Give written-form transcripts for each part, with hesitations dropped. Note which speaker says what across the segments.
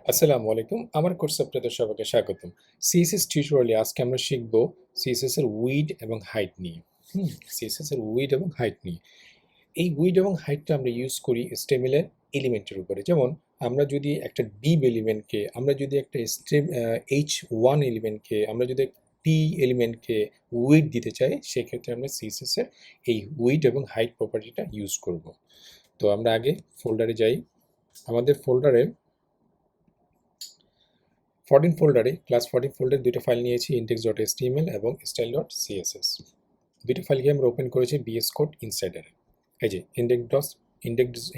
Speaker 1: আসসালামু আলাইকুম। আমার কোর্সে আপনাদের সবাইকে স্বাগতম। সিএসএস টিউটোরিয়ালে আজকে আমরা শিখব সিএসএস এর উইড এবং হাইট নিয়ে। সিএসএস এর উইড এবং হাইট নিয়ে। এই উইড এবং হাইটটা আমরা ইউজ করি HTML এর এলিমেন্টের উপরে। যেমন আমরা যদি একটা div এলিমেন্টকে, আমরা যদি একটা h1 এলিমেন্টকে, আমরা যদি p এলিমেন্টকে উইড দিতে চাই, সেক্ষেত্রে আমরা সিএসএস এর এই উইড এবং হাইট প্রপার্টিটা ইউজ করব। তো আমরা আগে ফোল্ডারে যাই। আমাদের ফোল্ডারে 14 ফোল্ডারে ক্লাস 14 ফোল্ডারে দুটো ফাইল নিয়েছি, index.html এবং style.css। দুটো ফাইলকে আমরা ওপেন করেছি VS Code ইনসাইডারে। এই যে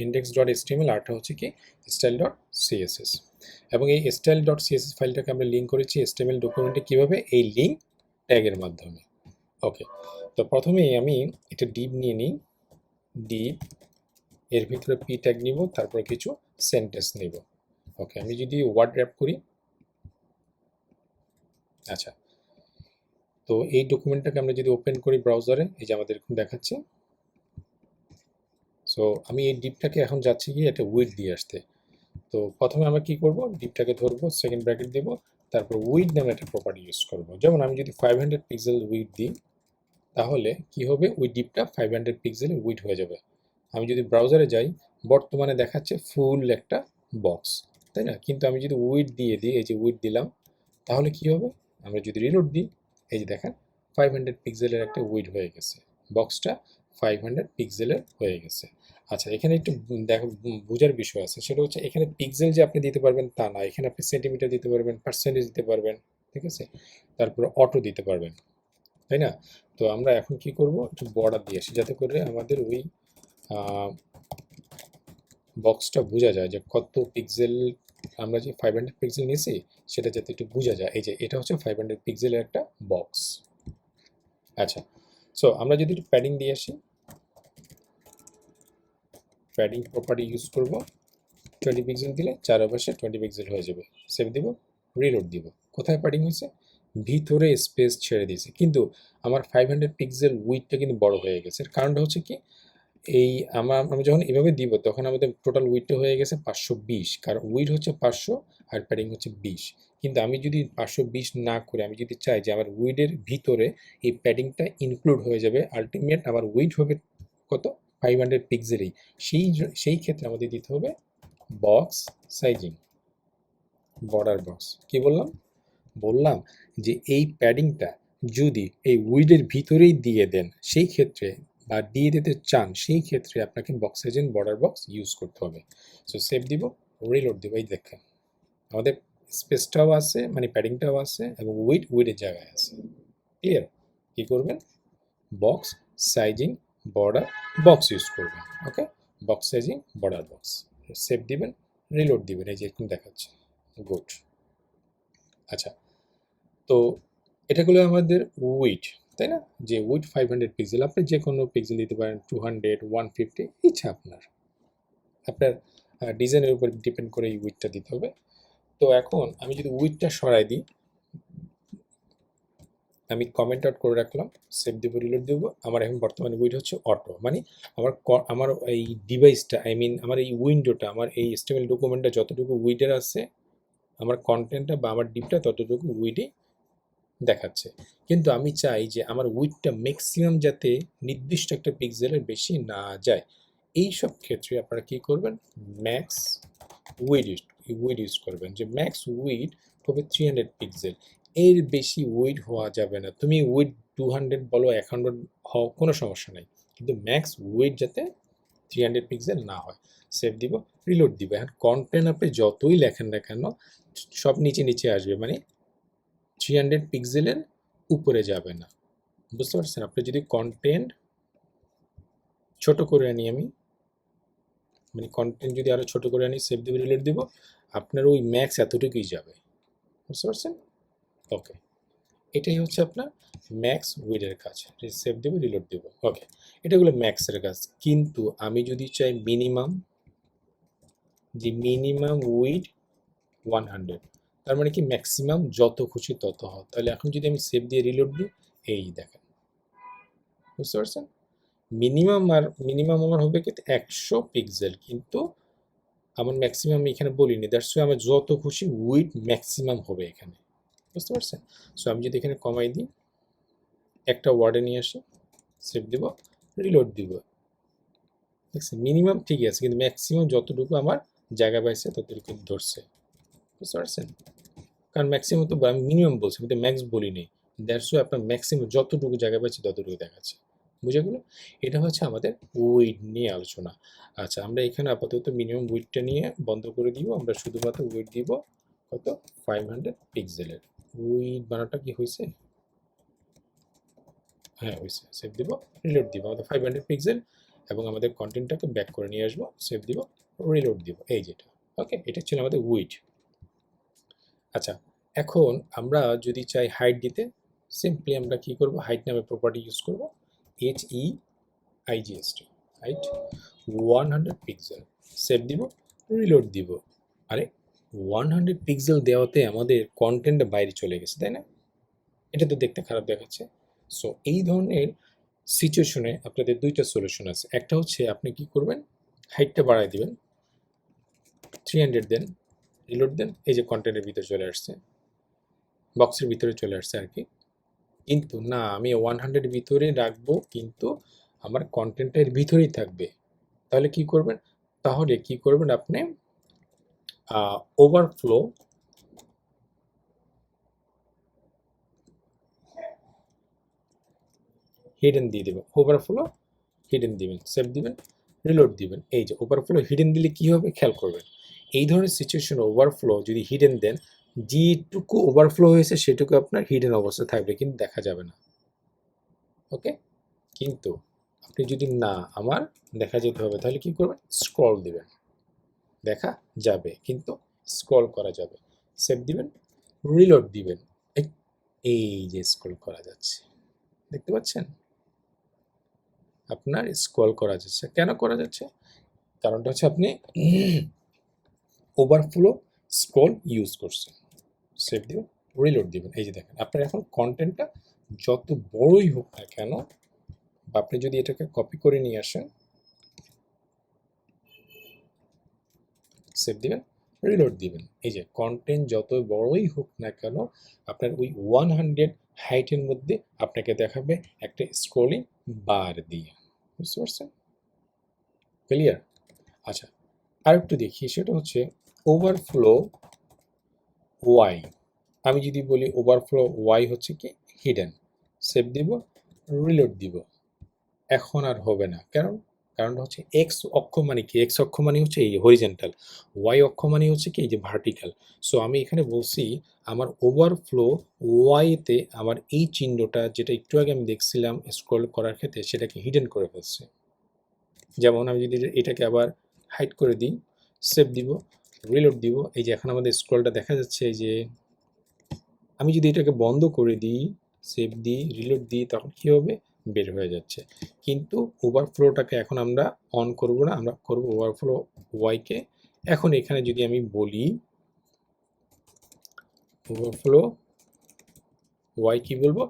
Speaker 1: index.html আরটা হচ্ছে কি style.css, এবং এই style.css ফাইলটাকে আমরা লিঙ্ক করেছি HTML ডকুমেন্টে কিভাবে, এই লিঙ্ক ট্যাগের মাধ্যমে। ওকে, তো প্রথমেই আমি একটা ডিভ নিয়ে নিই। ডিভ এর ভিতরে p ট্যাগ নিব, তারপর কিছু সেন্টেন্স নিব। ওকে, আমি যদি ওয়ার্ড র্যাপ করি, আচ্ছা, তো এই ডকুমেন্টটাকে আমরা যদি ওপেন করি ব্রাউজারে, এই যে আমাদের এখন দেখাচ্ছে। সো আমি এই ডিপটাকে এখন যাচ্ছি গিয়ে একটা উইড দিয়ে আসতে। তো প্রথমে আমরা কি করব, ডিপটাকে ধরবো, সেকেন্ড ব্র্যাকেট দেব, তারপর উইড নামে একটা প্রপার্টি ইউজ করব। যেমন আমি যদি 500 পিক্সেল উইড দিই, তাহলে কি হবে, ওই ডিপটা 500 পিক্সেলের উইড হয়ে যাবে। আমি যদি ব্রাউজারে যাই, বর্তমানে দেখাচ্ছে ফুল একটা বক্স, তাই না? কিন্তু আমি যদি উইড দিয়ে দিই, এই যে উইড দিলাম, তাহলে কি হবে, আমরা যদি রিলোড দিই, এই যে দেখেন 500 পিক্সেলের একটা উইড হয়ে গেছে, বক্সটা 500 পিক্সেলের হয়ে গেছে। আচ্ছা, এখানে একটু দেখো, বোঝার বিষয় আছে, সেটা হচ্ছে এখানে পিক্সেল যে আপনি দিতে পারবেন তা না, এখানে আপনি সেন্টিমিটার দিতে পারবেন, পার্সেন্টেজ দিতে পারবেন, ঠিক আছে? তারপর অটো দিতে পারবেন, তাই না? তো আমরা এখন কি করব, একটু বর্ডার দিয়ে আসি, যাতে করে আমাদের ওই বক্সটা বোঝা যায় যে কত পিক্সেল। আমরা যে 500 পিক্সেল নিয়েছি, সেটা যাতে একটু বোঝা যায়। এই যে এটা হচ্ছে 500 পিক্সেলের একটা বক্স। আচ্ছা, সো আমরা যদি একটু প্যাডিং দিয়ে আসি, প্যাডিং প্রপার্টি ইউজ করব। 20 পিক্সেল দিলে চারপাশে 20 পিক্সেল হয়ে যাবে। সেভ দিব, রিলোড দিব। কোথায় প্যাডিং হয়েছে? ভিতরে স্পেস ছেড়ে দিয়েছে, কিন্তু আমার 500 পিক্সেল উইডটা কিন্তু বড় হয়ে গেছে। এর কারণটা হচ্ছে কি, এই আমি যখন এভাবে দিব, তখন আমাদের টোটাল উইডটা হয়ে গেছে 520, কারণ উইড হচ্ছে 500 আর প্যাডিং হচ্ছে 20। কিন্তু আমি যদি 520 না করে, আমি যদি চাই যে আমার উইডের ভিতরে এই প্যাডিংটা ইনক্লুড হয়ে যাবে, আলটিমেট আমার উইড হবে কত, 500 পিক্সেলই। সেই ক্ষেত্রে আমাদের দিতে হবে বক্স সাইজিং, বর্ডার বক্স। কি বললাম? বললাম যে এই প্যাডিংটা যদি এই উইডের ভিতরেই দিয়ে দেন, সেই ক্ষেত্রে, বা দিয়ে দিতে চান, সেই ক্ষেত্রে আপনাকে box sizing border box use করতে হবে। সো সেভ দিব, রিলোড দিব। এই দেখেন আমাদের স্পেসটাও আছে, মানে প্যাডিংটাও আছে, এবং উইডের জায়গায় আছে। ক্লিয়ার? কি করবেন, box sizing border box use করবেন। Okay, box sizing border box. Save দিবেন, রিলোড দিবেন, এই যে এরকম দেখাচ্ছে। গুড। আচ্ছা, তো এটা হলো আমাদের উইড, তাই না? যে উইড 500 পিক্সেল, আপনি যে কোনো পিক্সেল দিতে পারেন, 200, 150, ইচ্ছা আপনার। আপনার ডিজাইনের উপর ডিপেন্ড করে এই উইডটা দিতে হবে। তো এখন আমি যদি উইডটা সরাই দিই, আমি কমেন্ট আউট করে রাখলাম, সেভ দেবো, রিলোড দেবো। আমার এখন বর্তমানে উইড হচ্ছে অটো, মানে আমার এই ডিভাইসটা, আই মিন আমার এই উইন্ডোটা, আমার এই HTML ডকুমেন্টটা যতটুকু উইডের আছে, আমার কন্টেন্টটা বা আমার ডিপটা ততটুকু উইডে দেখাচ্ছে। কিন্তু আমি চাই যে আমার উইডটা ম্যাক্সিমাম যাতে নির্দিষ্ট একটা পিক্সেলের বেশি না যায়। এই সব ক্ষেত্রে আপনারা কি করবেন, ম্যাক্স উইড ইউজ করবেন। যে ম্যাক্স উইড হবে 300 পিক্সেল, এর বেশি উইড হওয়া যাবে না। তুমি উইড 200 বলো, 100 হও, কোনো সমস্যা নাই, কিন্তু ম্যাক্স উইড যাতে 300 পিক্সেল না হয়। সেভ দিব, রিলোড দিব। এখন কন্টেন্ট আপনি যতই লেখেন না কেন, সব নিচে নিচে আসবে, মানে 300 পিক্সেলের উপরে যাবে না। বুঝতে পারছেন? আপনি যদি কন্টেন্ট ছোট করে আনি, আমি মানে কন্টেন্ট যদি আরও ছোট করে আনি, সেভ দিব, রিলোড দিব, আপনার ওই ম্যাক্স এতটুকুই যাবে। বুঝতে পারছেন? ওকে, এটাই হচ্ছে আপনার ম্যাক্স উইডের কাজ। সেভ দেবো, রিলোড দেবো। ওকে, এটা হলো ম্যাক্সের কাজ। কিন্তু আমি যদি চাই মিনিমাম, যে মিনিমাম উইড 100, তার মানে কি ম্যাক্সিমাম যত খুশি তত হয়। তাহলে এখন যদি আমি সেভ দিয়ে রিলোড দিই, এই দেখেন, বুঝতে পারছেন? মিনিমাম আমার হবে কি 100 পিক্সেল, কিন্তু আমার ম্যাক্সিমাম এখানে বলিনি, দ্যাটস ওয়াই আমার যত খুশি উইথ ম্যাক্সিমাম হবে এখানে, বুঝতে পারছেন? সো আমি যদি এখানে কমাই দিই, একটা ওয়ার্ডে নিয়ে আসি, সেভ দিব, রিলোড দিব, দেখছেন মিনিমাম ঠিকই আছে, কিন্তু ম্যাক্সিমাম যতটুকু আমার জায়গা পাইছে ততটুকু ধরছে, বুঝতে পারছেন? কারণ ম্যাক্সিমাম তো আমি মিনিমাম বলছি, কিন্তু ম্যাক্স বলিনি, দ্যাটস ওয়াই আপনার ম্যাক্সিমাম যতটুকু জায়গা পাইছে ততটুকু দেখাচ্ছে, বুঝে গেল? এটা হচ্ছে আমাদের উইড নিয়ে আলোচনা। আচ্ছা, আমরা এখানে আপাতত মিনিমাম উইডটা নিয়ে বন্ধ করে দিব, আমরা শুধুমাত্র উইড দিব কত, 500 পিক্সেলের। উইড বানাটা কি হয়েছে? হ্যাঁ হয়েছে, সেভ দিব, রিলোড দিব, আমাদের 500 পিক্সেল, এবং আমাদের কন্টেন্টটাকে ব্যাক করে নিয়ে আসবো, সেভ দিব, রিলোড দিব, এই যেটা। ওকে, এটা ছিল আমাদের উইড। আচ্ছা, এখন আমরা যদি চাই হাইট দিতে, সিম্পলি আমরা কি করব, হাইট নামে প্রপার্টি ইউজ করব, HEIGST, হাইট 100 পিক্সেল, সেভ দিব, রিলোড দিব। আরে 100 পিক্সেল দেওয়াতে আমাদের কন্টেন্টটা বাইরে চলে গেছে, তাই না? এটা তো দেখতে খারাপ দেখাচ্ছে। সো এই ধরনের সিচুয়েশনে আপনাদের দুইটা সলিউশন আছে। একটা হচ্ছে আপনি কি করবেন, হাইটটা বাড়ায় দিবেন, 300 দেন, রিলোড দেন, এই যে কন্টেন্টের ভিতরে চলে আসছে, বক্সের ভিতরে চলে আসছে আর কি। কিন্তু না, আমি 100 ভিতরে রাখবো, কিন্তু আমার কন্টেন্টের ভিতরেই থাকবে। তাহলে কি করবেন, আপনি ওভারফ্লো হিডেন দিয়ে দেবেন, ওভারফ্লো হিডেন দিবেন, সেভ দিবেন, রিলোড দিবেন। এই যে ওভারফ্লো হিডেন দিলে কি হবে খেয়াল করবেন, এই ধরনের সিচুয়েশন ওভারফ্লো যদি হিডেন দেন, যেটুকু ওভারফ্লো হয়েছে সেটুকু আপনার হিডেন অবস্থা থাকবে, কিন্তু দেখা যাবে না। ওকে, কিন্তু আপনি যদি না আমার দেখা যেতে হবে, তাহলে কি করবেন, স্ক্রল দিবেন, দেখা যাবে কিন্তু স্ক্রল করা যাবে, সেভ দিবেন, রিলোড দিবেন, এই যে স্ক্রল করা যাচ্ছে, দেখতে পাচ্ছেন? আপনার স্ক্রল করা যাচ্ছে, কেন করা যাচ্ছে? কারণটা হচ্ছে আপনি ওভারফ্লো স্ক্রল ইউজ করছেন। সেভ দিবেন, রিলোড দিবেন, এই যে দেখেন আপনার এখন কন্টেন্টটা যত বড়ই হোক না কেন, বা আপনি যদি এটাকে কপি করে নিয়ে আসেন, সেভ দিবেন, রিলোড দিবেন, এই যে কন্টেন্ট যত বড়ই হোক না কেন, আপনার ওই 100 হাইটের মধ্যে আপনাকে দেখাবে একটা স্ক্রলিং বার দিয়ে, বুঝতে পারছেন? ক্লিয়ার? আচ্ছা, আরেকটু দেখি, সেটা হচ্ছে ওভারফ্লো ওয়াই। আমি যদি বলি ওভারফ্লো ওয়াই হচ্ছে কি হিডেন, সেভ দিব, রিলোড দিব, এখন আর হবে না। কারণটা হচ্ছে এক্স অক্ষ মানে কি, এক্স অক্ষ মানে হচ্ছে এই হরিজেন্টাল, ওয়াই অক্ষ মানে হচ্ছে কি এই যে ভার্টিক্যাল। সো আমি এখানে বলছি আমার ওভারফ্লো ওয়াইতে আমার এই চিহ্নটা, যেটা একটু আগে আমি দেখছিলাম স্ক্রল করার ক্ষেত্রে, সেটাকে হিডেন করে ফেলছে। যেমন আমি যদি এটাকে আবার হাইড করে দিই, সেভ দিব, রিলোড দিব, এই যে এখন আমাদের স্ক্রলটা দেখা যাচ্ছে, এই যে আমি যদি এটাকে বন্ধ করে দিই, সেভ দিই, রিলোড দিই, তখন কী হবে, বের হয়ে যাচ্ছে। কিন্তু ওভারফ্লোটাকে এখন আমরা অন করব না, আমরা করব ওভারফ্লো ওয়াইকে। এখন এখানে যদি আমি বলি ওভারফ্লো ওয়াই, কি বলবো,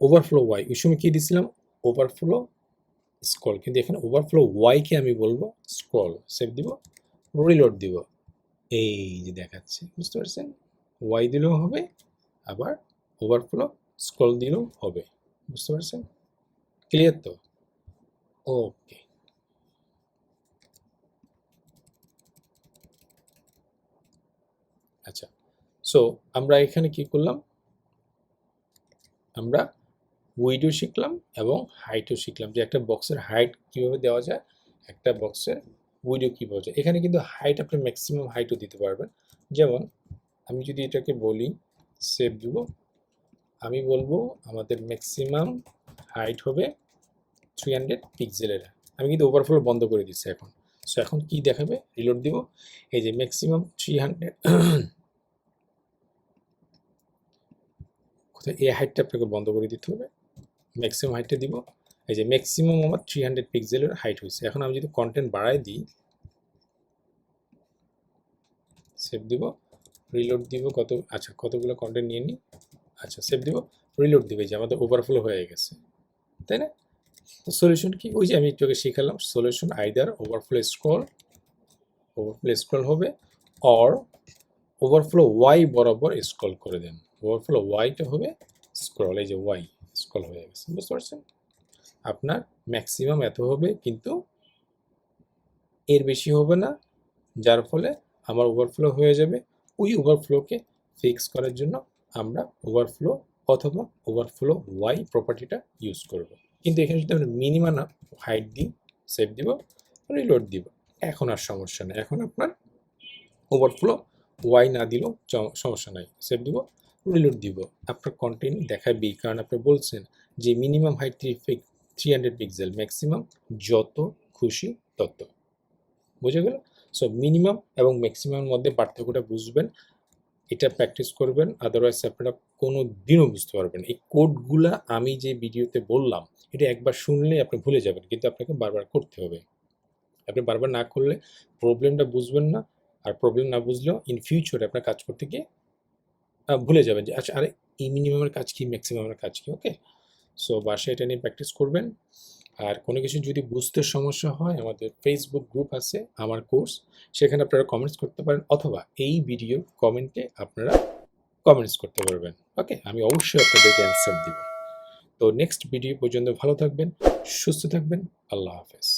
Speaker 1: ওভারফ্লো ওয়াই, ওই সময় কী দিয়েছিলাম, ওভারফ্লো স্ক্রল, কিন্তু এখানে ওভারফ্লো ওয়াইকে আমি বলবো স্ক্রল, সেভ দিব, রিলোড দিব, এই যে দেখাচ্ছে, বুঝতে পারছেন? ওয়াই দিলেও হবে, আবার ওভারফ্লো স্ক্রল দিলেও হবে, বুঝতে পারছেন? ক্লিয়ার তো? ওকে, আচ্ছা। সো আমরা এখানে কি করলাম, আমরা উইডও শিখলাম এবং হাইটও শিখলাম, যে একটা বক্সের হাইট কীভাবে দেওয়া যায়, একটা বক্সের উইডও কীভাবে যায়। এখানে কিন্তু হাইট আপনি ম্যাক্সিমাম হাইটও দিতে পারবেন। যেমন আমি যদি এটাকে বলি, সেভ দিব, আমি বলবো আমাদের ম্যাক্সিমাম হাইট হবে 300 পিক্সেলের। আমি কিন্তু ওভারফ্লো বন্ধ করে দিচ্ছি এখন। সো এখন কি দেখাবে, রিলোড দিব, এই যে ম্যাক্সিমাম 300, কোথায় এই হাইটটা আপনাকে বন্ধ করে দিতে হবে, ম্যাক্সিমাম হাইটটা দিব, এই যে ম্যাক্সিমাম আমার 300 পিক্সেলের হাইট হয়েছে। এখন আমি যদি কন্টেন্ট বাড়াই দিই, সেভ দিব, রিলোড দিব, আচ্ছা কতগুলো কন্টেন্ট নিয়ে নিই, আচ্ছা সেভ দিব, রিলোড দিবে, যে আমাদের ওভারফ্লো হয়ে গেছে, তাই না? তো সলিউশন কি, ওই যে আমি একটু আগে শিখালাম, solution either overflow scroll overflow scroll হবে, অর ওভারফ্লো ওয়াই বরাবর স্ক্রল করে দেন। ওভারফ্লো ওয়াইটা হবে স্ক্রল, এই যে ওয়াই স্ক্রল হয়ে গেছে, বুঝতে পারছেন? আপনার ম্যাক্সিমাম এত হবে, কিন্তু এর বেশি হবে না, যার ফলে আমার ওভারফ্লো হয়ে যাবে। ওই ওভারফ্লোকে ফিক্স করার জন্য আমরা ওভারফ্লো অথবা ওভারফ্লো ওয়াই প্রপার্টিটা ইউজ করব। কিন্তু এখানে যদি আমরা মিনিমাম হাইট দিই, সেভ দিব, রিলোড দিব, এখন আর সমস্যা নেই। এখন আপনার ওভারফ্লো ওয়াই না দিলেও সমস্যা নাই, সেভ দিব, রিলোড দিব, আপনার কন্টেন্ট দেখাবেই, কারণ আপনি বলছেন যে মিনিমাম হাইট 300 পিক্সেল, ম্যাক্সিমাম যত খুশি তত। বুঝে গেল? সো মিনিমাম এবং ম্যাক্সিমামের মধ্যে পার্থক্যটা বুঝবেন, এটা প্র্যাকটিস করবেন, আদারওয়াইজ আপনারা কোনো দিনও বুঝতে পারবেন। এই কোডগুলা আমি যে ভিডিওতে বললাম, এটা একবার শুনলে আপনি ভুলে যাবেন, কিন্তু আপনাকে বারবার করতে হবে। আপনি বারবার না করলে প্রবলেমটা বুঝবেন না, আর প্রবলেম না বুঝলেও ইন ফিউচারে আপনার কাজ করতে গিয়ে ভুলে যাবেন যে আচ্ছা, আরে এই মিনিমামের কাজ কি, ম্যাক্সিমামের কাজ কি। ওকে, সো বাসায় এটা নিয়ে প্র্যাকটিস করবেন। আর কোনো কিছু যদি বুঝতে সমস্যা হয়, আমাদের ফেসবুক গ্রুপ আছে, আমার কোর্স, সেখানে আপনারা কমেন্টস করতে পারেন, অথবা এই ভিডিওর কমেন্টে আপনারা কমেন্টস করতে পারবেন। ওকে, আমি অবশ্যই আপনাদেরকে অ্যান্সার দিব। তো নেক্সট ভিডিও পর্যন্ত ভালো থাকবেন, সুস্থ থাকবেন, আল্লাহ হাফেজ।